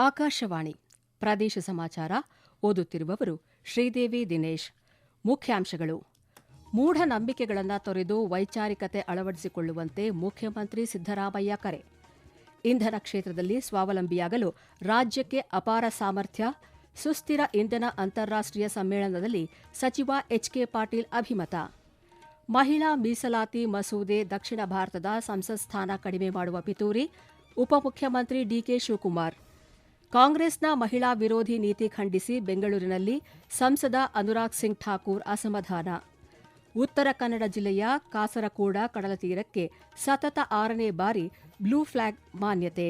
ಆಕಾಶವಾಣಿ ಪ್ರದೇಶ ಸಮಾಚಾರ ಓದುತ್ತಿರುವವರು ಶ್ರೀದೇವಿ ದಿನೇಶ್. ಮುಖ್ಯಾಂಶಗಳು: ಮೂಢನಂಬಿಕೆಗಳನ್ನು ತೊರೆದು ವೈಚಾರಿಕತೆ ಅಳವಡಿಸಿಕೊಳ್ಳುವಂತೆ ಮುಖ್ಯಮಂತ್ರಿ ಸಿದ್ದರಾಮಯ್ಯ ಕರೆ. ಇಂಧನ ಕ್ಷೇತ್ರದಲ್ಲಿ ಸ್ವಾವಲಂಬಿಯಾಗಲು ರಾಜ್ಯಕ್ಕೆ ಅಪಾರ ಸಾಮರ್ಥ್ಯ. ಸುಸ್ಥಿರ ಇಂಧನ ಅಂತಾರಾಷ್ಟೀಯ ಸಮ್ಮೇಳನದಲ್ಲಿ ಸಚಿವ ಎಚ್ಕೆ ಪಾಟೀಲ್ ಅಭಿಮತ. ಮಹಿಳಾ ಮೀಸಲಾತಿ ಮಸೂದೆ ದಕ್ಷಿಣ ಭಾರತದ ಸಂಸತ್ ಸ್ಥಾನ ಕಡಿಮೆ ಮಾಡುವ ಪಿತೂರಿ. ಉಪಮುಖ್ಯಮಂತ್ರಿ ಡಿಕೆ ಶಿವಕುಮಾರ್. ಕಾಂಗ್ರೆಸ್ನ ಮಹಿಳಾ ವಿರೋಧಿ ನೀತಿ ಖಂಡಿಸಿ ಬೆಂಗಳೂರಿನಲ್ಲಿ ಸಂಸದ ಅನುರಾಗ್ ಸಿಂಗ್ ಠಾಕೂರ್ ಅಸಮಾಧಾನ. ಉತ್ತರ ಕನ್ನಡ ಜಿಲ್ಲೆಯ ಕಾಸರಕೋಡ ಕಡಲತೀರಕ್ಕೆ ಸತತ 6ನೇ ಬಾರಿ ಬ್ಲೂ ಫ್ಲಾಗ್ ಮಾನ್ಯತೆ.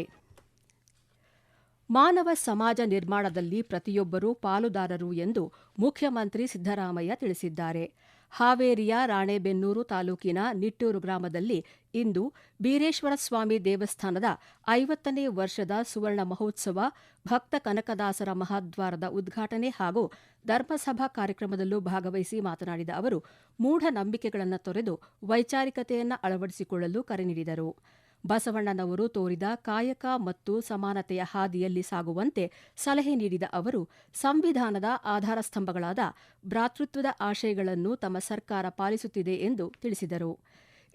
ಮಾನವ ಸಮಾಜ ನಿರ್ಮಾಣದಲ್ಲಿ ಪ್ರತಿಯೊಬ್ಬರೂ ಪಾಲುದಾರರು ಎಂದು ಮುಖ್ಯಮಂತ್ರಿ ಸಿದ್ದರಾಮಯ್ಯ ತಿಳಿಸಿದ್ದಾರೆ. ಹಾವೇರಿಯ ರಾಣೆಬೆನ್ನೂರು ತಾಲೂಕಿನ ನಿಟ್ಟೂರು ಗ್ರಾಮದಲ್ಲಿ ಇಂದು ಬೀರೇಶ್ವರಸ್ವಾಮಿ ದೇವಸ್ಥಾನದ 50ನೇ ವರ್ಷದ ಸುವರ್ಣ ಮಹೋತ್ಸವ, ಭಕ್ತ ಕನಕದಾಸರ ಮಹಾದ್ವಾರದ ಉದ್ಘಾಟನೆ ಹಾಗೂ ಧರ್ಮಸಭಾ ಕಾರ್ಯಕ್ರಮದಲ್ಲೂ ಭಾಗವಹಿಸಿ ಮಾತನಾಡಿದ ಅವರು, ಮೂಢನಂಬಿಕೆಗಳನ್ನು ತೊರೆದು ವೈಚಾರಿಕತೆಯನ್ನು ಅಳವಡಿಸಿಕೊಳ್ಳಲು ಕರೆ ನೀಡಿದರು. ಬಸವಣ್ಣನವರು ತೋರಿದ ಕಾಯಕ ಮತ್ತು ಸಮಾನತೆಯ ಹಾದಿಯಲ್ಲಿ ಸಾಗುವಂತೆ ಸಲಹೆ ನೀಡಿದ ಅವರು, ಸಂವಿಧಾನದ ಆಧಾರ ಸ್ತಂಭಗಳಾದ ಭ್ರಾತೃತ್ವದ ಆಶಯಗಳನ್ನು ತಮ್ಮ ಸರ್ಕಾರ ಪಾಲಿಸುತ್ತಿದೆ ಎಂದು ತಿಳಿಸಿದರು.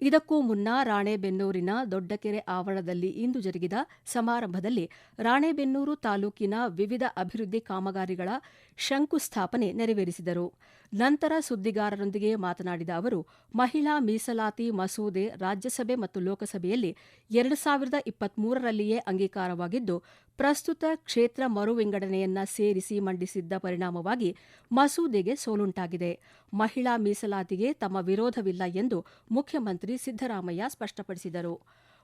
ಇದಕ್ಕೂ ಮುನ್ನ ರಾಣೆಬೆನ್ನೂರಿನ ದೊಡ್ಡಕೆರೆ ಆವರಣದಲ್ಲಿ ಇಂದು ಜರುಗಿದ ಸಮಾರಂಭದಲ್ಲಿ ರಾಣೆಬೆನ್ನೂರು ತಾಲೂಕಿನ ವಿವಿಧ ಅಭಿವೃದ್ಧಿ ಕಾಮಗಾರಿಗಳ ಶಂಕುಸ್ಥಾಪನೆ ನೆರವೇರಿಸಿದರು. ನಂತರ ಸುದ್ದಿಗಾರರೊಂದಿಗೆ ಮಾತನಾಡಿದ ಅವರು, ಮಹಿಳಾ ಮೀಸಲಾತಿ ಮಸೂದೆ ರಾಜ್ಯಸಭೆ ಮತ್ತು ಲೋಕಸಭೆಯಲ್ಲಿ 2023ರಲ್ಲಿಯೇ ಅಂಗೀಕಾರವಾಗಿದ್ದು, ಪ್ರಸ್ತುತ ಕ್ಷೇತ್ರ ಮರು ವಿಂಗಡಣೆಯನ್ನ ಸೇರಿಸಿ ಮಂಡಿಸಿದ್ದ ಪರಿಣಾಮವಾಗಿ ಮಸೂದೆಗೆ ಸೋಲುಂಟಾಗಿದೆ. ಮಹಿಳಾ ಮೀಸಲಾತಿಗೆ ತಮ್ಮ ವಿರೋಧವಿಲ್ಲ ಎಂದು ಮುಖ್ಯಮಂತ್ರಿ ಸಿದ್ದರಾಮಯ್ಯ ಸ್ಪಷ್ಟಪಡಿಸಿದರು.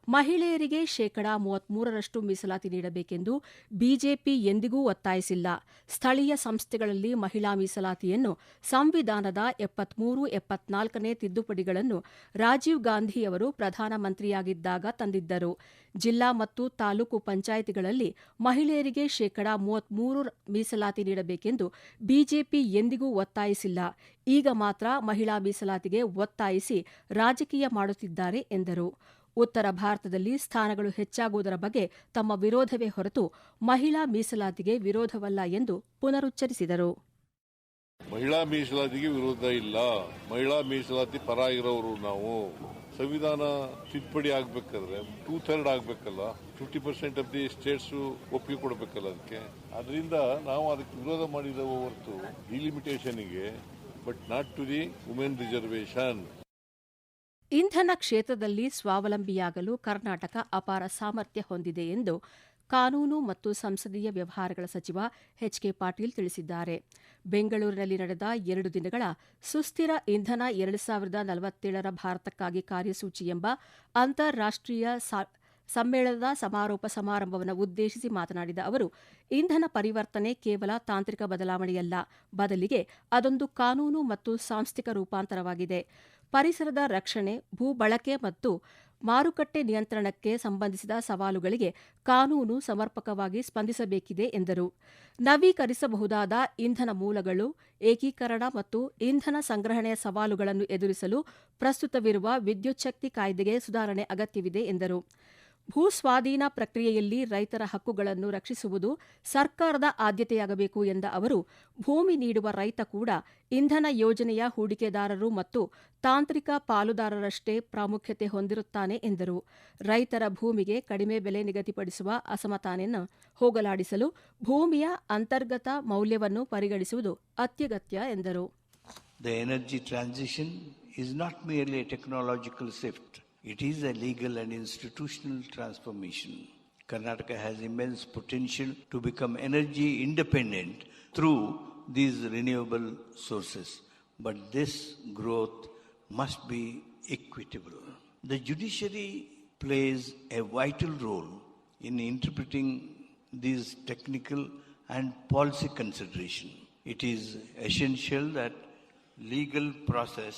ಮಹಿಳೆಯರಿಗೆ 33% ಮೀಸಲಾತಿ ನೀಡಬೇಕೆಂದು ಬಿಜೆಪಿ ಎಂದಿಗೂ ಒತ್ತಾಯಿಸಿಲ್ಲ. ಸ್ಥಳೀಯ ಸಂಸ್ಥೆಗಳಲ್ಲಿ ಮಹಿಳಾ ಮೀಸಲಾತಿಯನ್ನು ಸಂವಿಧಾನದ 73, 74ನೇ ತಿದ್ದುಪಡಿಗಳನ್ನು ರಾಜೀವ್ ಗಾಂಧಿಯವರು ಪ್ರಧಾನಮಂತ್ರಿಯಾಗಿದ್ದಾಗ ತಂದಿದ್ದರು. ಜಿಲ್ಲಾ ಮತ್ತು ತಾಲೂಕು ಪಂಚಾಯಿತಿಗಳಲ್ಲಿ ಮಹಿಳೆಯರಿಗೆ 33% ಮೀಸಲಾತಿ ನೀಡಬೇಕೆಂದು ಬಿಜೆಪಿ ಎಂದಿಗೂ ಒತ್ತಾಯಿಸಿಲ್ಲ. ಈಗ ಮಾತ್ರ ಮಹಿಳಾ ಮೀಸಲಾತಿಗೆ ಒತ್ತಾಯಿಸಿ ರಾಜಕೀಯ ಮಾಡುತ್ತಿದ್ದಾರೆ ಎಂದರು. ಉತ್ತರ ಭಾರತದಲ್ಲಿ ಸ್ಥಾನಗಳು ಹೆಚ್ಚಾಗುವುದರ ಬಗ್ಗೆ ತಮ್ಮ ವಿರೋಧವೇ ಹೊರತು ಮಹಿಳಾ ಮೀಸಲಾತಿಗೆ ವಿರೋಧವಲ್ಲ ಎಂದು ಪುನರುಚ್ಚರಿಸಿದರು. ಮಹಿಳಾ ಮೀಸಲಾತಿಗೆ ವಿರೋಧ ಇಲ್ಲ. ಮಹಿಳಾ ಮೀಸಲಾತಿ ಪರ ಇರೋರು ನಾವು. ಸಂವಿಧಾನ ತಿದ್ದುಪಡಿ ಆಗ್ಬೇಕಾದ್ರೆ 2/3 ಆಗ್ಬೇಕಲ್ಲ, 50% ಆಫ್ ದಿ ಸ್ಟೇಟ್ಸ್ ಒಪ್ಪಿಗೆ ಕೊಡಬೇಕಲ್ಲ ಅದಕ್ಕೆ. ಅದರಿಂದ ನಾವು ಅದಕ್ಕೆ ವಿರೋಧ ಮಾಡಿದೆವು ಹೊರತು ಡಿಲಿಮಿಟೇಷನ್ಗೆ, but not to the women reservation. ಇಂಧನ ಕ್ಷೇತ್ರದಲ್ಲಿ ಸ್ವಾವಲಂಬಿಯಾಗಲು ಕರ್ನಾಟಕ ಅಪಾರ ಸಾಮರ್ಥ್ಯ ಹೊಂದಿದೆ ಎಂದು ಕಾನೂನು ಮತ್ತು ಸಂಸದೀಯ ವ್ಯವಹಾರಗಳ ಸಚಿವ ಎಚ್ಕೆ ಪಾಟೀಲ್ ತಿಳಿಸಿದ್ದಾರೆ. ಬೆಂಗಳೂರಿನಲ್ಲಿ ನಡೆದ 2 ದಿನಗಳ ಸುಸ್ಥಿರ ಇಂಧನ 2047ರ ಭಾರತಕ್ಕಾಗಿ ಕಾರ್ಯಸೂಚಿ ಎಂಬ ಅಂತಾರಾಷ್ಟೀಯ ಸಮ್ಮೇಳನದ ಸಮಾರೋಪ ಸಮಾರಂಭವನ್ನು ಉದ್ದೇಶಿಸಿ ಮಾತನಾಡಿದ ಅವರು, ಇಂಧನ ಪರಿವರ್ತನೆ ಕೇವಲ ತಾಂತ್ರಿಕ ಬದಲಾವಣೆಯಲ್ಲ, ಬದಲಿಗೆ ಅದೊಂದು ಕಾನೂನು ಮತ್ತು ಸಾಂಸ್ಥಿಕ ರೂಪಾಂತರವಾಗಿದೆ. ಪರಿಸರದ ರಕ್ಷಣೆ, ಭೂ ಬಳಕೆ ಮತ್ತು ಮಾರುಕಟ್ಟೆ ನಿಯಂತ್ರಣಕ್ಕೆ ಸಂಬಂಧಿಸಿದ ಸವಾಲುಗಳಿಗೆ ಕಾನೂನು ಸಮರ್ಪಕವಾಗಿ ಸ್ಪಂದಿಸಬೇಕಿದೆ ಎಂದರು. ನವೀಕರಿಸಬಹುದಾದ ಇಂಧನ ಮೂಲಗಳು, ಏಕೀಕರಣ ಮತ್ತು ಇಂಧನ ಸಂಗ್ರಹಣೆಯ ಸವಾಲುಗಳನ್ನು ಎದುರಿಸಲು ಪ್ರಸ್ತುತವಿರುವ ವಿದ್ಯುಚ್ಛಕ್ತಿ ಕಾಯ್ದೆಗೆ ಸುಧಾರಣೆ ಅಗತ್ಯವಿದೆ ಎಂದರು. ಭೂ ಸ್ವಾಧೀನ ಪ್ರಕ್ರಿಯೆಯಲ್ಲಿ ರೈತರ ಹಕ್ಕುಗಳನ್ನು ರಕ್ಷಿಸುವುದು ಸರ್ಕಾರದ ಆದ್ಯತೆಯಾಗಬೇಕು ಎಂದ ಅವರು, ಭೂಮಿ ನೀಡುವ ರೈತ ಕೂಡ ಇಂಧನ ಯೋಜನೆಯ ಹೂಡಿಕೆದಾರರು ಮತ್ತು ತಾಂತ್ರಿಕ ಪಾಲುದಾರರಷ್ಟೇ ಪ್ರಾಮುಖ್ಯತೆ ಹೊಂದಿರುತ್ತಾನೆ ಎಂದರು. ರೈತರ ಭೂಮಿಗೆ ಕಡಿಮೆ ಬೆಲೆ ನಿಗದಿಪಡಿಸುವ ಅಸಮಾನತೆಯನ್ನು ಹೋಗಲಾಡಿಸಲು ಭೂಮಿಯ ಅಂತರ್ಗತ ಮೌಲ್ಯವನ್ನು ಪರಿಗಣಿಸುವುದು ಅತ್ಯಗತ್ಯ ಎಂದರು. The energy transition is not merely a technological shift. It is a legal and institutional transformation. Karnataka has immense potential to become energy independent through these renewable sources, but this growth must be equitable. The judiciary plays a vital role in interpreting these technical and policy considerations. It is essential that legal process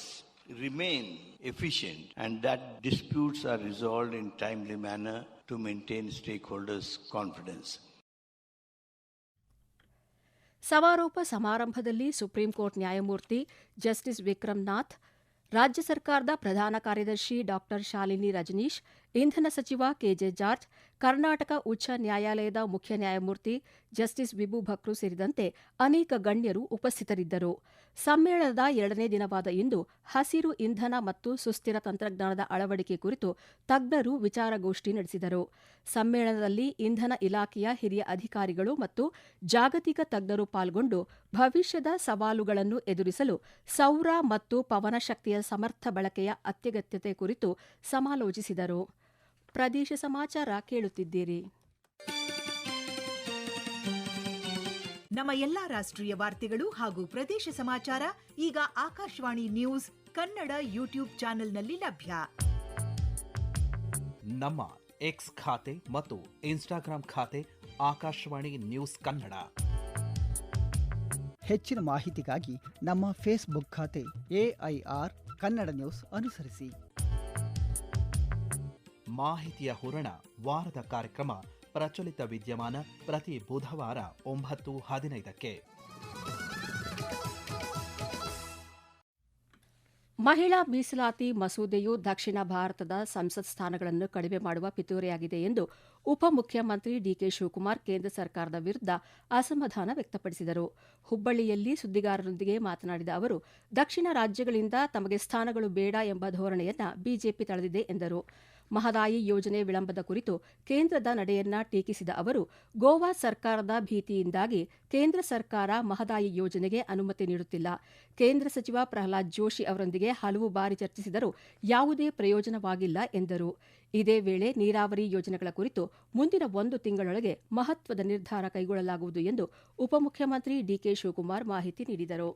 remain efficient and that disputes are resolved in timely manner to maintain stakeholders' confidence. ಸಮಾರೋಪ ಸಮಾರಂಭದಲ್ಲಿ supreme court ನ್ಯಾಯಮೂರ್ತಿ justice Vikram Nath, ರಾಜ್ಯ ಸರ್ಕಾರದ ಪ್ರಧಾನ ಕಾರ್ಯದರ್ಶಿ ಡಾ ಶಾಲಿನಿ ರಜನೀಶ್, ಇಂಧನ ಸಚಿವ ಕೆಜೆ ಜಾರ್ಜ್, ಕರ್ನಾಟಕ ಉಚ್ಚ ನ್ಯಾಯಾಲಯದ ಮುಖ್ಯ ನ್ಯಾಯಮೂರ್ತಿ ಜಸ್ಟಿಸ್ ವಿಭು ಭಕ್ರು ಸೇರಿದಂತೆ ಅನೇಕ ಗಣ್ಯರು ಉಪಸ್ಥಿತರಿದ್ದರು. ಸಮ್ಮೇಳನದ 2ನೇ ದಿನವಾದ ಇಂದು ಹಸಿರು ಇಂಧನ ಮತ್ತು ಸುಸ್ಥಿರ ತಂತ್ರಜ್ಞಾನದ ಅಳವಡಿಕೆ ಕುರಿತು ತಜ್ಞರು ವಿಚಾರಗೋಷ್ಠಿ ನಡೆಸಿದರು. ಸಮ್ಮೇಳನದಲ್ಲಿ ಇಂಧನ ಇಲಾಖೆಯ ಹಿರಿಯ ಅಧಿಕಾರಿಗಳು ಮತ್ತು ಜಾಗತಿಕ ತಜ್ಞರು ಪಾಲ್ಗೊಂಡು ಭವಿಷ್ಯದ ಸವಾಲುಗಳನ್ನು ಎದುರಿಸಲು ಸೌರ ಮತ್ತು ಪವನ ಶಕ್ತಿಯ ಸಮರ್ಥ ಬಳಕೆಯ ಅತ್ಯಗತ್ಯತೆ ಕುರಿತು ಸಮಾಲೋಚಿಸಿದರು. ಪ್ರದೇಶ ಸಮಾಚಾರ ಕೇಳುತ್ತಿದ್ದೀರಿ. ನಮ್ಮ ಎಲ್ಲಾ ರಾಷ್ಟ್ರೀಯ ವಾರ್ತೆಗಳು ಹಾಗೂ ಪ್ರದೇಶ ಸಮಾಚಾರ ಈಗ ಆಕಾಶವಾಣಿ ನ್ಯೂಸ್ ಕನ್ನಡ ಯೂಟ್ಯೂಬ್ ಚಾನೆಲ್ನಲ್ಲಿ ಲಭ್ಯ. ನಮ್ಮ ಎಕ್ಸ್ ಖಾತೆ ಮತ್ತು ಇನ್ಸ್ಟಾಗ್ರಾಂ ಖಾತೆ ಆಕಾಶವಾಣಿ ನ್ಯೂಸ್ ಕನ್ನಡ. ಹೆಚ್ಚಿನ ಮಾಹಿತಿಗಾಗಿ ನಮ್ಮ ಫೇಸ್ಬುಕ್ ಖಾತೆ AIR ಕನ್ನಡ ನ್ಯೂಸ್ ಅನುಸರಿಸಿ. ಮಾಹಿತಿಯ ಹೂರಣ ವಾರದ ಕಾರ್ಯಕ್ರಮ ಪ್ರಚಲಿತ ವಿದ್ಯಮಾನ ಪ್ರತಿ ಬುಧವಾರ 9:15ಕ್ಕೆ. ಮಹಿಳಾ ಮೀಸಲಾತಿ ಮಸೂದೆಯು ದಕ್ಷಿಣ ಭಾರತದ ಸಂಸತ್ ಸ್ಥಾನಗಳನ್ನು ಕಡಿಮೆ ಮಾಡುವ ಪಿತೂರಿಯಾಗಿದೆ ಎಂದು ಉಪಮುಖ್ಯಮಂತ್ರಿ ಡಿಕೆ ಶಿವಕುಮಾರ್ ಕೇಂದ್ರ ಸರ್ಕಾರದ ವಿರುದ್ಧ ಅಸಮಾಧಾನ ವ್ಯಕ್ತಪಡಿಸಿದರು. ಹುಬ್ಬಳ್ಳಿಯಲ್ಲಿ ಸುದ್ದಿಗಾರರೊಂದಿಗೆ ಮಾತನಾಡಿದ ಅವರು, ದಕ್ಷಿಣ ರಾಜ್ಯಗಳಿಂದ ತಮಗೆ ಸ್ಥಾನಗಳು ಬೇಡ ಎಂಬ ಧೋರಣೆಯನ್ನ ಬಿಜೆಪಿ ತಳೆದಿದೆ ಎಂದರು. ಮಹದಾಯಿ ಯೋಜನೆ ವಿಳಂಬದ ಕುರಿತು ಕೇಂದ್ರದ ನಡೆಯನ್ನ ಟೀಕಿಸಿದ ಅವರು, ಗೋವಾ ಸರ್ಕಾರದ ಭೀತಿಯಿಂದಾಗಿ ಕೇಂದ್ರ ಸರ್ಕಾರ ಮಹದಾಯಿ ಯೋಜನೆಗೆ ಅನುಮತಿ ನೀಡುತ್ತಿಲ್ಲ. ಕೇಂದ್ರ ಸಚಿವ ಪ್ರಹ್ಲಾದ್ ಜೋಶಿ ಅವರೊಂದಿಗೆ ಹಲವು ಬಾರಿ ಚರ್ಚಿಸಿದರೂ ಯಾವುದೇ ಪ್ರಯೋಜನವಾಗಿಲ್ಲ ಎಂದರು. ಇದೇ ವೇಳೆ ನೀರಾವರಿ ಯೋಜನೆಗಳ ಕುರಿತು ಮುಂದಿನ 1 ತಿಂಗಳೊಳಗೆ ಮಹತ್ವದ ನಿರ್ಧಾರ ಕೈಗೊಳ್ಳಲಾಗುವುದು ಎಂದು ಉಪಮುಖ್ಯಮಂತ್ರಿ ಡಿಕೆ ಶಿವಕುಮಾರ್ ಮಾಹಿತಿ ನೀಡಿದರು.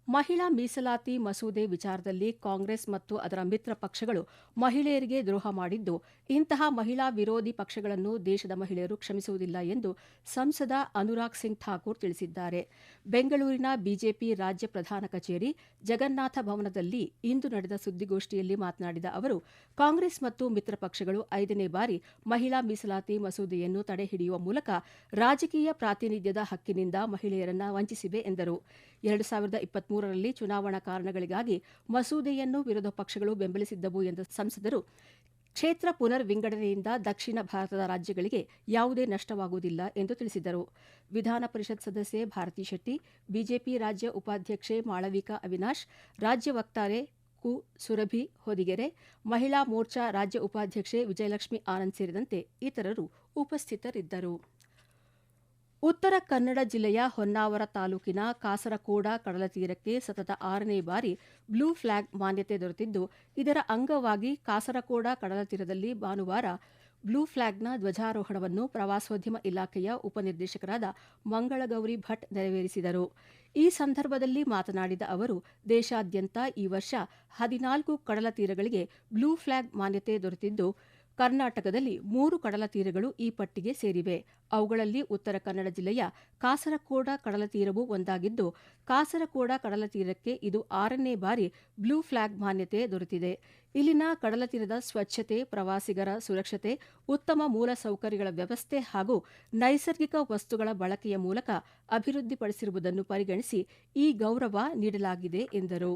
ಮಹಿಳಾ ಮೀಸಲಾತಿ ಮಸೂದೆ ವಿಚಾರದಲ್ಲಿ ಕಾಂಗ್ರೆಸ್ ಮತ್ತು ಅದರ ಮಿತ್ರ ಪಕ್ಷಗಳು ಮಹಿಳೆಯರಿಗೆ ದ್ರೋಹ ಮಾಡಿದ್ದು, ಇಂತಹ ಮಹಿಳಾ ವಿರೋಧಿ ಪಕ್ಷಗಳನ್ನು ದೇಶದ ಮಹಿಳೆಯರು ಕ್ಷಮಿಸುವುದಿಲ್ಲ ಎಂದು ಸಂಸದ ಅನುರಾಗ್ ಸಿಂಗ್ ಠಾಕೂರ್ ತಿಳಿಸಿದ್ದಾರೆ. ಬೆಂಗಳೂರಿನ ಬಿಜೆಪಿ ರಾಜ್ಯ ಪ್ರಧಾನ ಕಚೇರಿ ಜಗನ್ನಾಥ ಭವನದಲ್ಲಿ ಇಂದು ನಡೆದ ಸುದ್ದಿಗೋಷ್ಠಿಯಲ್ಲಿ ಮಾತನಾಡಿದ ಅವರು, ಕಾಂಗ್ರೆಸ್ ಮತ್ತು ಮಿತ್ರ ಪಕ್ಷಗಳು 5ನೇ ಬಾರಿ ಮಹಿಳಾ ಮೀಸಲಾತಿ ಮಸೂದೆಯನ್ನು ತಡೆಹಿಡಿಯುವ ಮೂಲಕ ರಾಜಕೀಯ ಪ್ರಾತಿನಿಧ್ಯದ ಹಕ್ಕಿನಿಂದ ಮಹಿಳೆಯರನ್ನು ವಂಚಿಸಿವೆ ಎಂದರು. 2023ರಲ್ಲಿ ಚುನಾವಣಾ ಕಾರಣಗಳಿಗಾಗಿ ಮಸೂದೆಯನ್ನು ವಿರೋಧ ಪಕ್ಷಗಳು ಬೆಂಬಲಿಸಿದ್ದವು ಎಂದ ಸಂಸದರು, ಕ್ಷೇತ್ರ ಪುನರ್ ವಿಂಗಡಣೆಯಿಂದ ದಕ್ಷಿಣ ಭಾರತದ ರಾಜ್ಯಗಳಿಗೆ ಯಾವುದೇ ನಷ್ಟವಾಗುವುದಿಲ್ಲ ಎಂದು ತಿಳಿಸಿದರು. ವಿಧಾನ ಪರಿಷತ್ ಸದಸ್ಯೆ ಭಾರತಿ ಶೆಟ್ಟಿ, ಬಿಜೆಪಿ ರಾಜ್ಯ ಉಪಾಧ್ಯಕ್ಷೆ ಮಾಳವಿಕಾ ಅವಿನಾಶ್, ರಾಜ್ಯ ವಕ್ತಾರೆ ಕು ಸುರಭಿ ಹೊದಿಗೆರೆ, ಮಹಿಳಾ ಮೋರ್ಚಾ ರಾಜ್ಯ ಉಪಾಧ್ಯಕ್ಷೆ ವಿಜಯಲಕ್ಷ್ಮಿ ಆನಂದ್ ಸೇರಿದಂತೆ ಇತರರು ಉಪಸ್ಥಿತರಿದ್ದರು. ಉತ್ತರ ಕನ್ನಡ ಜಿಲ್ಲೆಯ ಹೊನ್ನಾವರ ತಾಲೂಕಿನ ಕಾಸರಕೋಡ ಕಡಲತೀರಕ್ಕೆ ಸತತ 6ನೇ ಬಾರಿ ಬ್ಲೂ ಫ್ಲಾಗ್ ಮಾನ್ಯತೆ ದೊರೆತಿದ್ದು, ಇದರ ಅಂಗವಾಗಿ ಕಾಸರಕೋಡ ಕಡಲತೀರದಲ್ಲಿ ಭಾನುವಾರ ಬ್ಲೂ ಫ್ಲಾಗ್ನ ಧ್ವಜಾರೋಹಣವನ್ನು ಪ್ರವಾಸೋದ್ಯಮ ಇಲಾಖೆಯ ಉಪನಿರ್ದೇಶಕರಾದ ಮಂಗಳಗೌರಿ ಭಟ್ ನೆರವೇರಿಸಿದರು. ಈ ಸಂದರ್ಭದಲ್ಲಿ ಮಾತನಾಡಿದ ಅವರು, ದೇಶಾದ್ಯಂತ ಈ ವರ್ಷ 14 ಕಡಲ ತೀರಗಳಿಗೆ ಬ್ಲೂ ಫ್ಲಾಗ್ ಮಾನ್ಯತೆ ದೊರೆತಿದ್ದು, ಕರ್ನಾಟಕದಲ್ಲಿ 3 ಕಡಲ ತೀರಗಳು ಈ ಪಟ್ಟಿಗೆ ಸೇರಿವೆ. ಅವುಗಳಲ್ಲಿ ಉತ್ತರ ಕನ್ನಡ ಜಿಲ್ಲೆಯ ಕಾಸರಕೋಡ ಕಡಲತೀರವೂ ಒಂದಾಗಿದ್ದು, ಕಾಸರಕೋಡ ಕಡಲತೀರಕ್ಕೆ ಇದು 6ನೇ ಬಾರಿ ಬ್ಲೂ ಫ್ಲಾಗ್ ಮಾನ್ಯತೆ ದೊರೆತಿದೆ. ಇಲ್ಲಿನ ಕಡಲತೀರದ ಸ್ವಚ್ಛತೆ, ಪ್ರವಾಸಿಗರ ಸುರಕ್ಷತೆ, ಉತ್ತಮ ಮೂಲ ಸೌಕರ್ಯಗಳ ವ್ಯವಸ್ಥೆ ಹಾಗೂ ನೈಸರ್ಗಿಕ ವಸ್ತುಗಳ ಬಳಕೆಯ ಮೂಲಕ ಅಭಿವೃದ್ಧಿಪಡಿಸಿರುವುದನ್ನು ಪರಿಗಣಿಸಿ ಈ ಗೌರವ ನೀಡಲಾಗಿದೆ ಎಂದರು.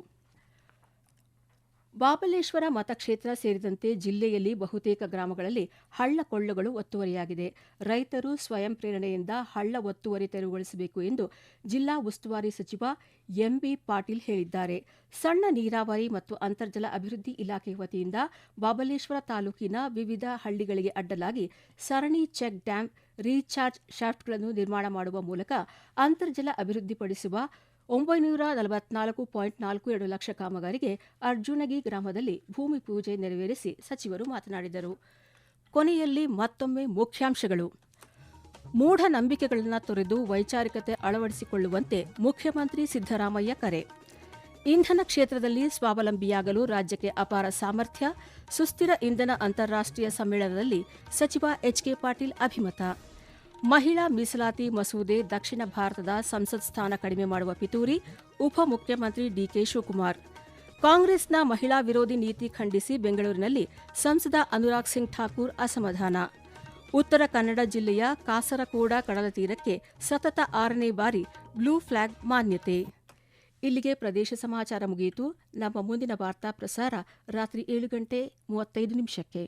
ಬಾಬಲೇಶ್ವರ ಮತಕ್ಷೇತ್ರ ಸೇರಿದಂತೆ ಜಿಲ್ಲೆಯಲ್ಲಿ ಬಹುತೇಕ ಗ್ರಾಮಗಳಲ್ಲಿ ಹಳ್ಳಕೊಳ್ಳಗಳು ಒತ್ತುವರಿಯಾಗಿದೆ. ರೈತರು ಸ್ವಯಂ ಪ್ರೇರಣೆಯಿಂದ ಹಳ್ಳ ಒತ್ತುವರಿ ತೆರವುಗೊಳಿಸಬೇಕು ಎಂದು ಜಿಲ್ಲಾ ಉಸ್ತುವಾರಿ ಸಚಿವ ಎಂಬಿ ಪಾಟೀಲ್ ಹೇಳಿದ್ದಾರೆ. ಸಣ್ಣ ನೀರಾವರಿ ಮತ್ತು ಅಂತರ್ಜಲ ಅಭಿವೃದ್ಧಿ ಇಲಾಖೆ ವತಿಯಿಂದ ಬಾಬಲೇಶ್ವರ ತಾಲೂಕಿನ ವಿವಿಧ ಹಳ್ಳಿಗಳಿಗೆ ಅಡ್ಡಲಾಗಿ ಸರಣಿ ಚೆಕ್ ಡ್ಯಾಂ, ರೀಚಾರ್ಜ್ ಶಾಫ್ಟ್ಗಳನ್ನು ನಿರ್ಮಾಣ ಮಾಡುವ ಮೂಲಕ ಅಂತರ್ಜಲ ಅಭಿವೃದ್ಧಿಪಡಿಸುವ 944.42 ಲಕ್ಷ ಕಾಮಗಾರಿಗೆ ಅರ್ಜುನಗಿ ಗ್ರಾಮದಲ್ಲಿ ಭೂಮಿ ಪೂಜೆ ನೆರವೇರಿಸಿ ಸಚಿವರು ಮಾತನಾಡಿದರು. ಕೊನೆಯಲ್ಲಿ ಮತ್ತೊಮ್ಮೆ ಮುಖ್ಯಾಂಶಗಳು. ಮೂಢನಂಬಿಕೆಗಳನ್ನು ತೊರೆದು ವೈಚಾರಿಕತೆ ಅಳವಡಿಸಿಕೊಳ್ಳುವಂತೆ ಮುಖ್ಯಮಂತ್ರಿ ಸಿದ್ದರಾಮಯ್ಯ ಕರೆ. ಇಂಧನ ಕ್ಷೇತ್ರದಲ್ಲಿ ಸ್ವಾವಲಂಬಿಯಾಗಲು ರಾಜ್ಯಕ್ಕೆ ಅಪಾರ ಸಾಮರ್ಥ್ಯ, ಸುಸ್ಥಿರ ಇಂಧನ ಅಂತಾರಾಷ್ಟ್ರೀಯ ಸಮ್ಮೇಳನದಲ್ಲಿ ಸಚಿವ ಎಚ್ಕೆ ಪಾಟೀಲ್ ಅಭಿಮತ. ಮಹಿಳಾ ಮೀಸಲಾತಿ ಮಸೂದೆ ದಕ್ಷಿಣ ಭಾರತದ ಸಂಸತ್ ಸ್ಥಾನ ಕಡಿಮೆ ಮಾಡುವ ಪಿತೂರಿ, ಉಪಮುಖ್ಯಮಂತ್ರಿ ಡಿಕೆ ಶಿವಕುಮಾರ್. ಕಾಂಗ್ರೆಸ್ನ ಮಹಿಳಾ ವಿರೋಧಿ ನೀತಿ ಖಂಡಿಸಿ ಬೆಂಗಳೂರಿನಲ್ಲಿ ಸಂಸದ ಅನುರಾಗ್ ಸಿಂಗ್ ಠಾಕೂರ್ ಅಸಮಾಧಾನ. ಉತ್ತರ ಕನ್ನಡ ಜಿಲ್ಲೆಯ ಕಾಸರಕೋಡ ಕಡಲತೀರಕ್ಕೆ ಸತತ 6ನೇ ಬಾರಿ ಬ್ಲೂ ಫ್ಲಾಗ್ ಮಾನ್ಯತೆ. ಇಲ್ಲಿಗೆ ಪ್ರದೇಶ ಸಮಾಚಾರ ಮುಗಿಯಿತು. ನಮ್ಮ ಮುಂದಿನ ವಾರ್ತಾ ಪ್ರಸಾರ ರಾತ್ರಿ 7:35